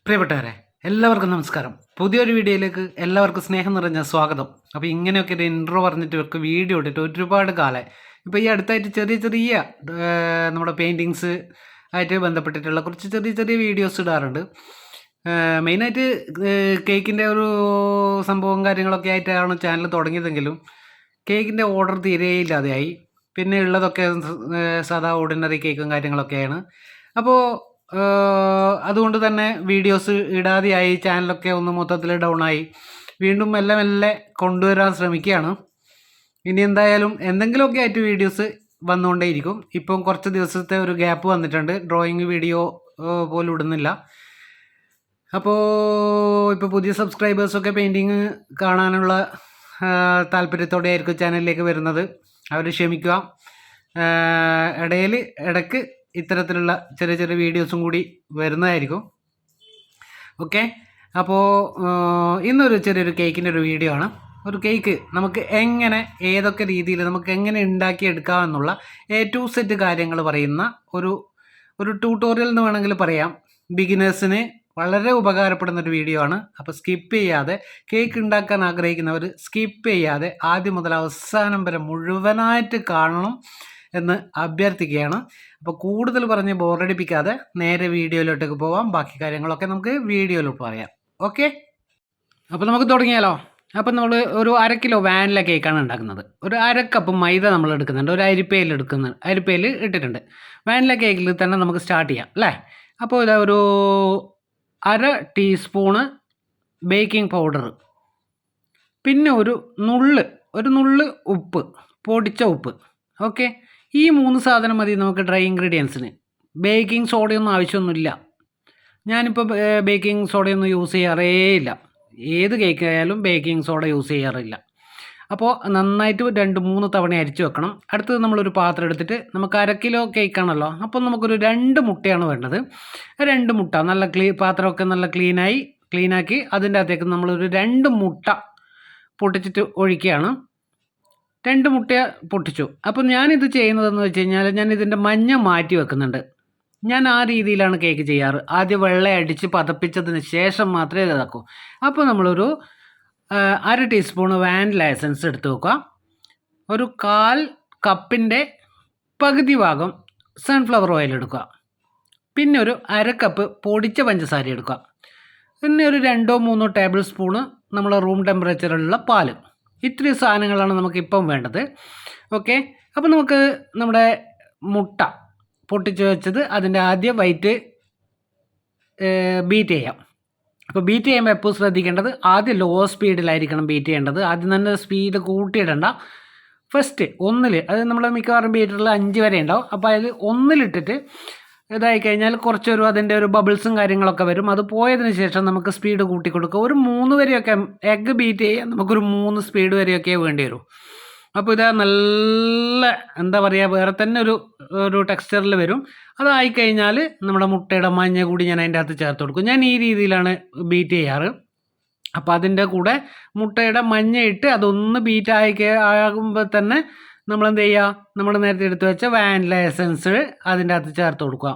പ്രിയപ്പെട്ടവരെ, എല്ലാവർക്കും നമസ്കാരം. പുതിയൊരു വീഡിയോയിലേക്ക് എല്ലാവർക്കും സ്നേഹം നിറഞ്ഞ സ്വാഗതം. അപ്പോൾ ഇങ്ങനെയൊക്കെ ഒരു ഇൻട്രോ പറഞ്ഞിട്ട് ഇവർക്ക് വീഡിയോ ഇട്ടിട്ട് ഒരുപാട് കാലമായി. ഇപ്പോൾ ഈ അടുത്തായിട്ട് ചെറിയ ചെറിയ നമ്മുടെ പെയിൻറ്റിങ്സ് ആയിട്ട് ബന്ധപ്പെട്ടിട്ടുള്ള കുറച്ച് ചെറിയ ചെറിയ വീഡിയോസ് ഇടാറുണ്ട്. മെയിനായിട്ട് കേക്കിൻ്റെ ഒരു സംഭവം കാര്യങ്ങളൊക്കെ ആയിട്ടാണ് ചാനൽ തുടങ്ങിയതെങ്കിലും കേക്കിൻ്റെ ഓർഡർ തീരെ ഇല്ലാതെയായി. പിന്നെ ഉള്ളതൊക്കെ സാധാ ഓർഡിനറി കേക്കും കാര്യങ്ങളൊക്കെയാണ്. അപ്പോൾ അതുകൊണ്ട് തന്നെ വീഡിയോസ് ഇടാതെയായി, ചാനലൊക്കെ ഒന്ന് മൊത്തത്തിൽ ഡൗൺ ആയി. വീണ്ടും മെല്ലെ മെല്ലെ കൊണ്ടുവരാൻ ശ്രമിക്കുകയാണ്. ഇനി എന്തായാലും എന്തെങ്കിലുമൊക്കെ ആയിട്ട് വീഡിയോസ് വന്നുകൊണ്ടേയിരിക്കും. ഇപ്പം കുറച്ച് ദിവസത്തെ ഒരു ഗ്യാപ്പ് വന്നിട്ടുണ്ട്, ഡ്രോയിങ് വീഡിയോ പോലും ഇടുന്നില്ല. അപ്പോൾ ഇപ്പോൾ പുതിയ സബ്സ്ക്രൈബേഴ്സൊക്കെ പെയിൻറ്റിങ് കാണാനുള്ള താല്പര്യത്തോടെ ആയിരിക്കും ചാനലിലേക്ക് വരുന്നത്. അവർ ക്ഷമിക്കുക. ഇടയ്ക്ക് ഇത്തരത്തിലുള്ള ചെറിയ ചെറിയ വീഡിയോസും കൂടി വരുന്നതായിരിക്കും. ഓക്കെ, അപ്പോൾ ഇന്നൊരു ചെറിയൊരു കേക്കിൻ്റെ ഒരു വീഡിയോ ആണ്. ഒരു കേക്ക് നമുക്ക് എങ്ങനെ ഏതൊക്കെ രീതിയിൽ നമുക്ക് എങ്ങനെ ഉണ്ടാക്കിയെടുക്കാമെന്നുള്ള A to Z കാര്യങ്ങൾ പറയുന്ന ഒരു ട്യൂട്ടോറിയൽ എന്ന് വേണമെങ്കിൽ പറയാം. ബിഗിനേഴ്സിന് വളരെ ഉപകാരപ്പെടുന്നൊരു വീഡിയോ ആണ്. അപ്പോൾ സ്കിപ്പ് ചെയ്യാതെ, കേക്ക് ഉണ്ടാക്കാൻ ആഗ്രഹിക്കുന്നവർ സ്കിപ്പ് ചെയ്യാതെ ആദ്യം മുതൽ അവസാനം വരെ മുഴുവനായിട്ട് കാണണം എന്ന് അഭ്യർത്ഥിക്കുകയാണ്. അപ്പോൾ കൂടുതൽ പറഞ്ഞ് ബോറടിപ്പിക്കാതെ നേരെ വീഡിയോയിലോട്ടേക്ക് പോവാം. ബാക്കി കാര്യങ്ങളൊക്കെ നമുക്ക് വീഡിയോയിലോട്ട് പറയാം. ഓക്കെ, അപ്പോൾ നമുക്ക് തുടങ്ങിയാലോ. അപ്പം നമ്മൾ ഒരു 1/2 കിലോ വാനില കേക്കാണ് ഉണ്ടാക്കുന്നത്. ഒരു 1/2 കപ്പ് മൈദ നമ്മൾ എടുക്കുന്നുണ്ട്. ഒരു അരിപ്പയിൽ ഇട്ടിട്ടുണ്ട്. വാനില കേക്കിൽ തന്നെ നമുക്ക് സ്റ്റാർട്ട് ചെയ്യാം അല്ലേ. അപ്പോൾ ഇതാ ഒരു 1/2 ടീസ്പൂണ് ബേക്കിംഗ് പൗഡർ, പിന്നെ ഒരു നുള്ള് ഉപ്പ്, പൊടിച്ച ഉപ്പ്. ഓക്കെ, ഈ 3 സാധനം മതി നമുക്ക് ഡ്രൈ ഇൻഗ്രീഡിയൻസിന്. ബേക്കിംഗ് സോഡയൊന്നും ആവശ്യമൊന്നുമില്ല. ഞാനിപ്പോൾ ബേക്കിംഗ് സോഡയൊന്നും യൂസ് ചെയ്യാറേ ഇല്ല. ഏത് കേക്ക് ആയാലും ബേക്കിംഗ് സോഡ യൂസ് ചെയ്യാറില്ല. അപ്പോൾ നന്നായിട്ട് 2-3 തവണ അരിച്ച് വെക്കണം. അടുത്തത് നമ്മളൊരു പാത്രം എടുത്തിട്ട്, നമുക്ക് 1/2 കിലോ കേക്കാണല്ലോ, അപ്പോൾ നമുക്കൊരു 2 മുട്ടയാണ് വേണ്ടത്. 2 മുട്ട നല്ല പാത്രമൊക്കെ നല്ല ക്ലീനാക്കി അതിൻ്റെ അകത്തേക്ക് നമ്മളൊരു 2 മുട്ട പൊട്ടിച്ചിട്ട് ഒഴിക്കുകയാണ്. 2 മുട്ട പൊട്ടിച്ചു. അപ്പോൾ ഞാനിത് ചെയ്യുന്നതെന്ന് വെച്ച് കഴിഞ്ഞാൽ, ഞാൻ ഇതിൻ്റെ മഞ്ഞ മാറ്റി വെക്കുന്നുണ്ട്. ഞാൻ ആ രീതിയിലാണ് കേക്ക് ചെയ്യാറ്. ആദ്യം വെള്ളം അടിച്ച് പതപ്പിച്ചതിന് ശേഷം മാത്രമേ ഇതാക്കൂ. അപ്പോൾ നമ്മളൊരു 1/2 ടീസ്പൂണ് വാനില എസൻസ് എടുത്ത് വെക്കുക. ഒരു 1/4 കപ്പിൻ്റെ പകുതി ഭാഗം സൺഫ്ലവർ ഓയിൽ എടുക്കുക. പിന്നെ ഒരു 1/2 കപ്പ് പൊടിച്ച പഞ്ചസാര എടുക്കുക. പിന്നെ ഒരു 2-3 ടേബിൾ സ്പൂണ് നമ്മളെ റൂം ടെമ്പറേച്ചറിലുള്ള പാല്. ഇത്രയും സാധനങ്ങളാണ് നമുക്കിപ്പം വേണ്ടത്. ഓക്കെ, അപ്പോൾ നമുക്ക് നമ്മുടെ മുട്ട പൊട്ടിച്ച് വെച്ചത് അതിൻ്റെ ആദ്യം വൈറ്റ് ബീറ്റ് ചെയ്യാം. അപ്പോൾ ബീറ്റ് ചെയ്യുമ്പോൾ എപ്പോഴും ശ്രദ്ധിക്കേണ്ടത്, ആദ്യം ലോ സ്പീഡിലായിരിക്കണം ബീറ്റ് ചെയ്യേണ്ടത്. ആദ്യം തന്നെ സ്പീഡ് കൂട്ടിയിടണ്ട. ഫസ്റ്റ് 1, അത് നമ്മൾ മിക്കവാറും ബീറ്ററിൽ 5 വരെ ഉണ്ടാവും. അപ്പോൾ അതിൽ 1 ഇതായി കഴിഞ്ഞാൽ കുറച്ചൊരു അതിൻ്റെ ഒരു ബബിൾസും കാര്യങ്ങളൊക്കെ വരും. അത് പോയതിന് ശേഷം നമുക്ക് സ്പീഡ് കൂട്ടി കൊടുക്കുക. ഒരു 3 വരെയൊക്കെ എഗ്ഗ് ബീറ്റ് ചെയ്യാൻ നമുക്കൊരു 3 സ്പീഡ് വരെയൊക്കെ വേണ്ടി വരും. അപ്പോൾ ഇത് നല്ല എന്താ പറയുക, വേറെ തന്നെ ഒരു ടെക്സ്ചറിൽ വരും. അതായിക്കഴിഞ്ഞാൽ നമ്മുടെ മുട്ടയുടെ മഞ്ഞ കൂടി ഞാൻ അതിൻ്റെ അകത്ത് ചേർത്ത് കൊടുക്കും. ഞാൻ ഈ രീതിയിലാണ് ബീറ്റ് ചെയ്യാറ്. അപ്പോൾ അതിൻ്റെ കൂടെ മുട്ടയുടെ മഞ്ഞ ഇട്ട് അതൊന്ന് ആകുമ്പോൾ തന്നെ നമ്മളെന്ത് ചെയ്യുക, നമ്മൾ നേരത്തെ എടുത്ത് വെച്ച വാനില എസൻസ് അതിൻ്റെ അകത്ത് ചേർത്ത് കൊടുക്കുക.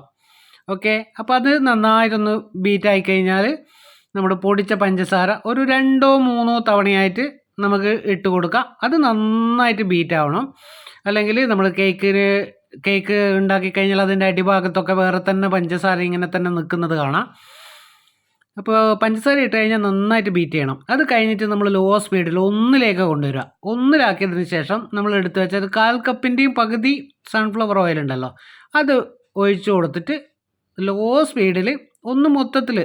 ഓക്കെ, അപ്പോൾ അത് നന്നായിട്ടൊന്ന് ബീറ്റായി കഴിഞ്ഞാൽ നമ്മുടെ പൊടിച്ച പഞ്ചസാര ഒരു 2-3 തവണയായിട്ട് നമുക്ക് ഇട്ട് കൊടുക്കാം. അത് നന്നായിട്ട് ബീറ്റ് ആവണം. അല്ലെങ്കിൽ നമ്മൾ കേക്ക് ഉണ്ടാക്കി കഴിഞ്ഞാൽ അതിൻ്റെ അടിഭാഗത്തൊക്കെ വേറെ തന്നെ പഞ്ചസാര ഇങ്ങനെ തന്നെ നിൽക്കുന്നത് കാണാം. അപ്പോൾ പഞ്ചസാര ഇട്ട് കഴിഞ്ഞാൽ നന്നായിട്ട് ബീറ്റ് ചെയ്യണം. അത് കഴിഞ്ഞിട്ട് നമ്മൾ ലോ സ്പീഡിൽ 1 കൊണ്ടുവരിക. 1 ശേഷം നമ്മൾ എടുത്ത് വെച്ചത് 1/4 കപ്പിൻ്റെയും പകുതി സൺഫ്ലവർ ഓയിൽ ഉണ്ടല്ലോ, അത് ഒഴിച്ചു കൊടുത്തിട്ട് ലോ സ്പീഡിൽ ഒന്ന് മൊത്തത്തിൽ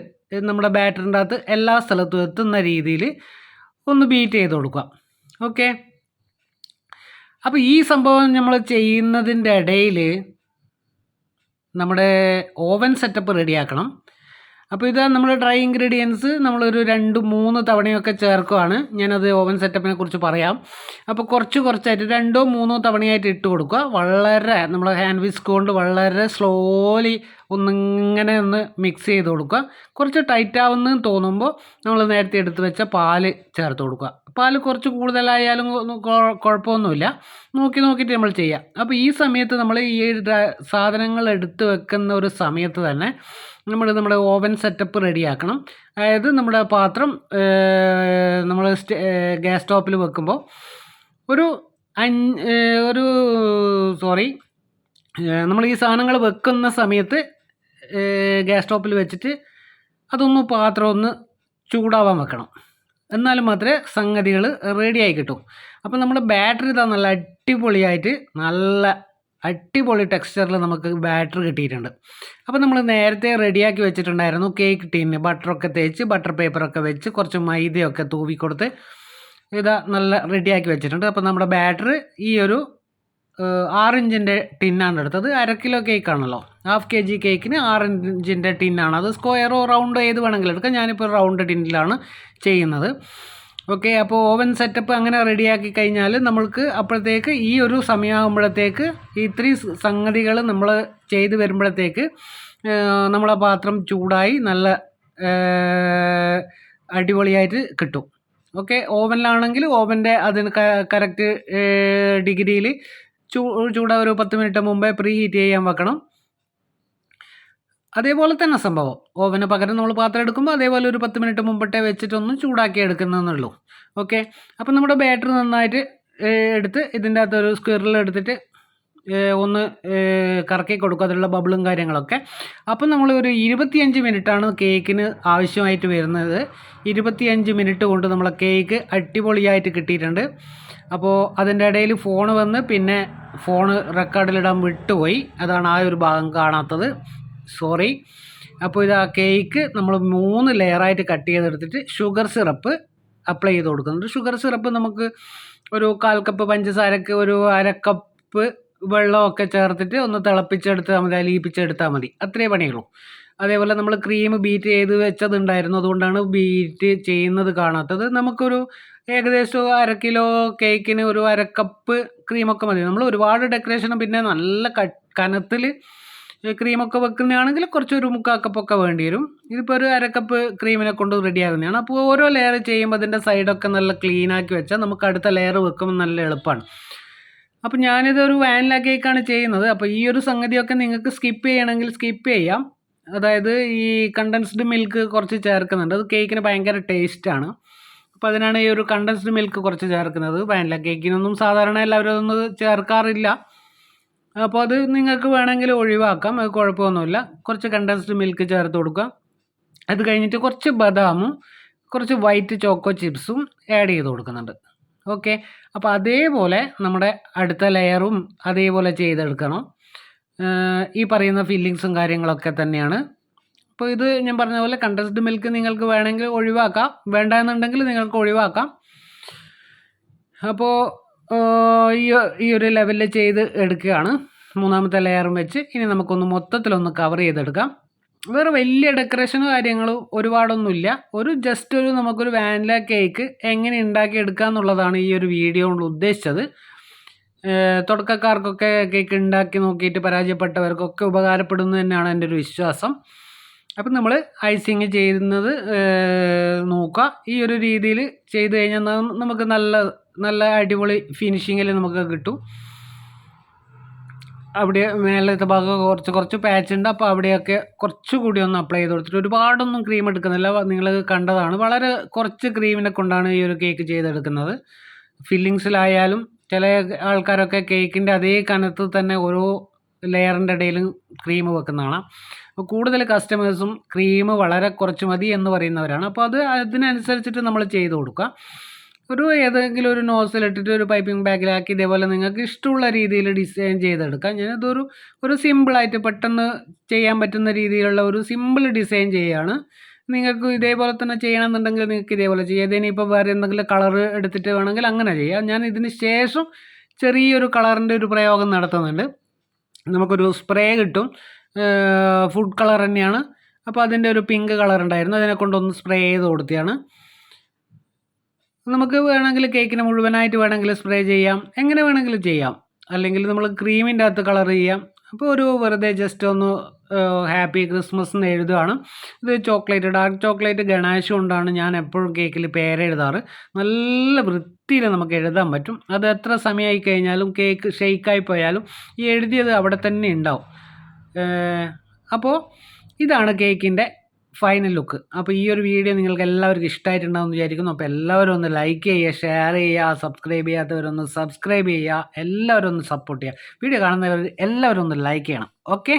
നമ്മുടെ ബാറ്ററിൻ്റെ അകത്ത് എല്ലാ സ്ഥലത്തും എത്തുന്ന രീതിയിൽ ഒന്ന് ബീറ്റ് ചെയ്ത് കൊടുക്കുക. ഓക്കെ, അപ്പോൾ ഈ സംഭവം നമ്മൾ ചെയ്യുന്നതിൻ്റെ ഇടയിൽ നമ്മുടെ ഓവൻ സെറ്റപ്പ് റെഡിയാക്കണം. അപ്പോൾ ഇത് നമ്മൾ ഡ്രൈ ഇൻഗ്രീഡിയൻസ് നമ്മളൊരു 2-3 തവണയൊക്കെ ചേർക്കുകയാണ്. ഞാനത് ഓവൻ സെറ്റപ്പിനെ കുറിച്ച് പറയാം. അപ്പോൾ കുറച്ചായിട്ട് 2-3 തവണയായിട്ട് ഇട്ട് കൊടുക്കുക. വളരെ നമ്മൾ ഹാൻഡ് വിസ്ക് കൊണ്ട് വളരെ സ്ലോലി ഒന്ന് മിക്സ് ചെയ്ത് കൊടുക്കുക. കുറച്ച് ടൈറ്റ് ആവുമെന്ന് തോന്നുമ്പോൾ നമ്മൾ നേരത്തെ എടുത്ത് വെച്ച പാല് ചേർത്ത് കൊടുക്കുക. പാൽ കുറച്ച് കൂടുതലായാലും കുഴപ്പമൊന്നുമില്ല, നോക്കിയിട്ട് നമ്മൾ ചെയ്യാം. അപ്പോൾ ഈ സമയത്ത് നമ്മൾ ഈ സാധനങ്ങൾ എടുത്ത് വെക്കുന്ന ഒരു സമയത്ത് തന്നെ നമ്മുടെ ഓവൻ സെറ്റപ്പ് റെഡിയാക്കണം. അതായത് നമ്മുടെ പാത്രം നമ്മൾ ഗ്യാസ് സ്റ്റോപ്പിൽ വെക്കുമ്പോൾ ഒരു നമ്മൾ ഈ സാധനങ്ങൾ വെക്കുന്ന സമയത്ത് ഗ്യാസ് സ്റ്റോപ്പിൽ വെച്ചിട്ട് പാത്രം ഒന്ന് ചൂടാവാൻ വെക്കണം. എന്നാലും മാത്രമേ സംഗതികൾ റെഡിയായി കിട്ടും. അപ്പോൾ നമ്മുടെ ബാറ്ററി നല്ല അടിപൊളിയായിട്ട് നല്ല അടിപൊളി ടെക്സ്ചറിൽ നമുക്ക് ബാറ്ററി കിട്ടിയിട്ടുണ്ട്. അപ്പോൾ നമ്മൾ നേരത്തെ റെഡിയാക്കി വെച്ചിട്ടുണ്ടായിരുന്നു കേക്ക് ടീന് ബട്ടറൊക്കെ തേച്ച് ബട്ടർ പേപ്പറൊക്കെ വെച്ച് കുറച്ച് മൈദയൊക്കെ തൂവി കൊടുത്ത് ഇതാ നല്ല റെഡിയാക്കി വെച്ചിട്ടുണ്ട്. അപ്പോൾ നമ്മുടെ ബാറ്ററി ഈ ഒരു 6 ഇഞ്ചിൻ്റെ ടിന്നാണ് എടുത്തത്. 1/2 കിലോ കേക്കാണല്ലോ, 1/2 kg കേക്കിന് 6 ഇഞ്ചിൻ്റെ ടിന്നാണ്. അത് സ്ക്വയറോ റൗണ്ടോ ഏത് വേണമെങ്കിലും എടുക്കാം. ഞാനിപ്പോൾ റൗണ്ട് ടിന്നിലാണ് ചെയ്യുന്നത്. ഓക്കെ, അപ്പോൾ ഓവൻ സെറ്റപ്പ് അങ്ങനെ റെഡിയാക്കി കഴിഞ്ഞാൽ നമ്മൾക്ക് അപ്പോഴത്തേക്ക് ഈ ഒരു സമയമാകുമ്പോഴത്തേക്ക് ഇത്രയും സംഗതികൾ നമ്മൾ ചെയ്ത് വരുമ്പോഴത്തേക്ക് നമ്മളെ പാത്രം ചൂടായി നല്ല അടിപൊളിയായിട്ട് കിട്ടും. ഓക്കെ, ഓവനിലാണെങ്കിൽ ഓവൻ്റെ അതിന് കറക്റ്റ് ഡിഗ്രിയിൽ ചൂടാ ഒരു 10 മിനിറ്റ് മുമ്പേ പ്രീ ഹീറ്റ് ചെയ്യാൻ വെക്കണം. അതേപോലെ തന്നെ സംഭവം ഓവന് പകരം നമ്മൾ പാത്രം എടുക്കുമ്പോൾ അതേപോലെ ഒരു 10 മിനിറ്റ് മുമ്പിട്ടേ വെച്ചിട്ടൊന്ന് ചൂടാക്കി എടുക്കുന്നതെന്നുള്ളൂ. ഓക്കെ, അപ്പോൾ നമ്മുടെ ബാറ്ററി നന്നായിട്ട് എടുത്ത് ഇതിൻ്റെ അകത്തൊരു സ്ക്വിറൽ എടുത്തിട്ട് ഒന്ന് കറക്കി കൊടുക്കുക, അതിലുള്ള ബബിളും കാര്യങ്ങളൊക്കെ. അപ്പം നമ്മൾ ഒരു 25 മിനിറ്റാണ് കേക്കിന് ആവശ്യമായിട്ട് വരുന്നത്. 25 മിനിറ്റ് കൊണ്ട് നമ്മളെ കേക്ക് അടിപൊളിയായിട്ട് കിട്ടിയിട്ടുണ്ട്. അപ്പോൾ അതിൻ്റെ ഇടയിൽ ഫോൺ വന്ന് പിന്നെ ഫോണ് റെക്കോർഡിലിടാൻ വിട്ടുപോയി, അതാണ് ആ ഒരു ഭാഗം കാണാത്തത്, സോറി. അപ്പോൾ ഇത് ആ കേക്ക് നമ്മൾ 3 ലെയറായിട്ട് കട്ട് ചെയ്തെടുത്തിട്ട് ഷുഗർ സിറപ്പ് അപ്ലൈ ചെയ്ത് കൊടുക്കുന്നുണ്ട്. ഷുഗർ സിറപ്പ് നമുക്ക് ഒരു 1/4 കപ്പ് പഞ്ചസാരക്ക് ഒരു 1/2 കപ്പ് വെള്ളമൊക്കെ ചേർത്തിട്ട് ഒന്ന് തിളപ്പിച്ചെടുത്താൽ മതി, അലിയിപ്പിച്ചെടുത്താൽ മതി, അത്രേ പണിയുള്ളൂ. അതേപോലെ നമ്മൾ ക്രീം ബീറ്റ് ചെയ്ത് വെച്ചതുണ്ടായിരുന്നു, അതുകൊണ്ടാണ് ബീറ്റ് ചെയ്യുന്നത് കാണാത്തത്. നമുക്കൊരു ഏകദേശം 1/2 കിലോ കേക്കിന് ഒരു 1/2 കപ്പ് ക്രീമൊക്കെ മതി. നമ്മൾ ഒരുപാട് ഡെക്കറേഷനും പിന്നെ നല്ല കനത്തിൽ ക്രീമൊക്കെ വെക്കുന്നതാണെങ്കിൽ കുറച്ച് ഒരു 3/4 കപ്പൊക്കെ വേണ്ടി വരും. ഇതിപ്പോൾ ഒരു 1/2 കപ്പ് ക്രീമിനെ കൊണ്ട് റെഡിയാകുന്നതാണ്. അപ്പോൾ ഓരോ ലെയർ ചെയ്യുമ്പോൾ അതിൻ്റെ സൈഡൊക്കെ നല്ല ക്ലീനാക്കി വെച്ചാൽ നമുക്ക് അടുത്ത ലെയർ വെക്കുമ്പോൾ നല്ല എളുപ്പമാണ്. അപ്പോൾ ഞാനിതൊരു വാനില കേക്കാണ് ചെയ്യുന്നത്. അപ്പോൾ ഈ ഒരു സംഗതിയൊക്കെ നിങ്ങൾക്ക് സ്കിപ്പ് ചെയ്യണമെങ്കിൽ സ്കിപ്പ് ചെയ്യാം. അതായത് ഈ കണ്ടൻസ്ഡ് മിൽക്ക് കുറച്ച് ചേർക്കുന്നുണ്ട്, അത് കേക്കിന് ഭയങ്കര ടേസ്റ്റാണ്. അപ്പോൾ അതിനാണ് ഈ ഒരു കണ്ടൻസ്ഡ് മിൽക്ക് കുറച്ച് ചേർക്കുന്നത്. വാനില കേക്കിനൊന്നും സാധാരണ എല്ലാവരും അതൊന്നും ചേർക്കാറില്ല. അപ്പോൾ അത് നിങ്ങൾക്ക് വേണമെങ്കിൽ ഒഴിവാക്കാം, അത് കുഴപ്പമൊന്നുമില്ല. കുറച്ച് കണ്ടൻസ്ഡ് മിൽക്ക് ചേർത്ത് കൊടുക്കുക. അത് കഴിഞ്ഞിട്ട് കുറച്ച് ബദാമും കുറച്ച് വൈറ്റ് ചോക്കോ ചിപ്സും ആഡ് ചെയ്ത് കൊടുക്കുന്നുണ്ട്. ഓക്കെ, അപ്പോൾ അതേപോലെ നമ്മുടെ അടുത്ത ലെയറും അതേപോലെ ചെയ്തെടുക്കണം. ഈ പറയുന്ന ഫില്ലിങ്സും കാര്യങ്ങളൊക്കെ തന്നെയാണ്. അപ്പോൾ ഇത് ഞാൻ പറഞ്ഞ പോലെ കണ്ടൻസ്ഡ് മിൽക്ക് നിങ്ങൾക്ക് വേണമെങ്കിൽ ഒഴിവാക്കാം, വേണ്ട എന്നുണ്ടെങ്കിൽ നിങ്ങൾക്ക് ഒഴിവാക്കാം. അപ്പോൾ ഈ ഒരു ലെവലിൽ ചെയ്ത് എടുക്കുകയാണ്. 3ാമത്തെ ലെയറും വെച്ച് ഇനി നമുക്കൊന്ന് മൊത്തത്തിലൊന്ന് കവർ ചെയ്തെടുക്കാം. വേറെ വലിയ ഡെക്കറേഷനോ കാര്യങ്ങളോ ഒരുപാടൊന്നുമില്ല. ജസ്റ്റ് നമുക്കൊരു വാനില കേക്ക് എങ്ങനെ ഉണ്ടാക്കിയെടുക്കുക എന്നുള്ളതാണ് ഈ ഒരു വീഡിയോ കൊണ്ട് ഉദ്ദേശിച്ചത്. തുടക്കക്കാർക്കൊക്കെ കേക്ക് ഉണ്ടാക്കി നോക്കിയിട്ട് പരാജയപ്പെട്ടവർക്കൊക്കെ ഉപകാരപ്പെടുന്നു തന്നെയാണ് എൻ്റെ ഒരു വിശ്വാസം. അപ്പം നമ്മൾ ഐസിങ് ചെയ്യുന്നത് നോക്കുക. ഈ ഒരു രീതിയിൽ ചെയ്ത് കഴിഞ്ഞാൽ നമുക്ക് നല്ല അടിപൊളി ഫിനിഷിങ്ങിൽ നമുക്ക് കിട്ടും. അവിടെ മേലത്തെ ഭാഗം കുറച്ച് പാച്ച് ഉണ്ട്, അപ്പോൾ അവിടെയൊക്കെ കുറച്ചുകൂടി ഒന്ന് അപ്ലൈ ചെയ്ത് കൊടുത്തിട്ട് ഒരുപാടൊന്നും ക്രീം എടുക്കുന്നില്ല. നിങ്ങൾ കണ്ടതാണ്, വളരെ കുറച്ച് ക്രീമിനെ കൊണ്ടാണ് ഈ ഒരു കേക്ക് ചെയ്തെടുക്കുന്നത്. ഫില്ലിങ്സിലായാലും ചില ആൾക്കാരൊക്കെ കേക്കിൻ്റെ അതേ കനത്തിൽ തന്നെ ഓരോ ലെയറിൻ്റെ ഇടയിലും ക്രീം വെക്കുന്നതാണ്. അപ്പോൾ കൂടുതൽ കസ്റ്റമേഴ്സും ക്രീം വളരെ കുറച്ച് മതി എന്ന് പറയുന്നവരാണ്. അപ്പോൾ അതിനനുസരിച്ചിട്ട് നമ്മൾ ചെയ്ത് കൊടുക്കുക. ഏതെങ്കിലും ഒരു നോസിലിട്ടിട്ട് ഒരു പൈപ്പിംഗ് ബാഗിലാക്കി ഇതേപോലെ നിങ്ങൾക്ക് ഇഷ്ടമുള്ള രീതിയിൽ ഡിസൈൻ ചെയ്തെടുക്കാം. ഞാനതൊരു സിമ്പിളായിട്ട് പെട്ടെന്ന് ചെയ്യാൻ പറ്റുന്ന രീതിയിലുള്ള ഒരു സിമ്പിൾ ഡിസൈൻ ചെയ്യുകയാണ്. നിങ്ങൾക്ക് ഇതേപോലെ തന്നെ ചെയ്യണമെന്നുണ്ടെങ്കിൽ നിങ്ങൾക്ക് ഇതേപോലെ ചെയ്യാം. ഇതിനിപ്പോൾ വേറെ എന്തെങ്കിലും കളർ എടുത്തിട്ട് വേണമെങ്കിൽ അങ്ങനെ ചെയ്യാം. ഞാൻ ഇതിന് ശേഷം ചെറിയൊരു കളറിൻ്റെ ഒരു പ്രയോഗം നടത്തുന്നുണ്ട്. നമുക്കൊരു സ്പ്രേ കിട്ടും, ഫുഡ് കളർ തന്നെയാണ്. അപ്പോൾ അതിൻ്റെ ഒരു പിങ്ക് കളർ ഉണ്ടായിരുന്നു, അതിനെ കൊണ്ടൊന്ന് സ്പ്രേ ചെയ്ത് കൊടുത്തതാണ്. നമുക്ക് വേണമെങ്കിൽ കേക്കിന് മുഴുവനായിട്ട് വേണമെങ്കിൽ സ്പ്രേ ചെയ്യാം, എങ്ങനെ വേണമെങ്കിലും ചെയ്യാം. അല്ലെങ്കിൽ നമ്മൾ ക്രീമിൻ്റെ അകത്ത് കളർ ചെയ്യാം. അപ്പോൾ വെറുതെ ജസ്റ്റ് ഒന്ന് ഹാപ്പി ക്രിസ്മസ് എന്ന് എഴുതുകയാണ്. ഇത് ചോക്ലേറ്റ്, ഡാർക്ക് ചോക്ലേറ്റ് ഗണാഷ് കൊണ്ടാണ് ഞാൻ എപ്പോഴും കേക്കിൽ പേരെഴുതാറ്. നല്ല വൃത്തിയിൽ നമുക്ക് എഴുതാൻ പറ്റും. അത് എത്ര സമയമായി കഴിഞ്ഞാലും കേക്ക് ഷെയ്ക്കായി പോയാലും ഈ എഴുതിയത് അവിടെ തന്നെ ഉണ്ടാവും. അപ്പോൾ ഇതാണ് കേക്കിൻ്റെ ഫൈനൽ ലുക്ക്. അപ്പോൾ ഈ ഒരു വീഡിയോ നിങ്ങൾക്ക് എല്ലാവർക്കും ഇഷ്ടമായിട്ടുണ്ടാകുമെന്ന് വിചാരിക്കുന്നു. അപ്പോൾ എല്ലാവരും ഒന്ന് ലൈക്ക് ചെയ്യുക, ഷെയർ ചെയ്യുക, സബ്സ്ക്രൈബ് ചെയ്യാത്തവരൊന്ന് സബ്സ്ക്രൈബ് ചെയ്യുക, എല്ലാവരും ഒന്ന് സപ്പോർട്ട് ചെയ്യുക. വീഡിയോ കാണുന്നവർ എല്ലാവരും ഒന്ന് ലൈക്ക് ചെയ്യണം. ഓക്കെ.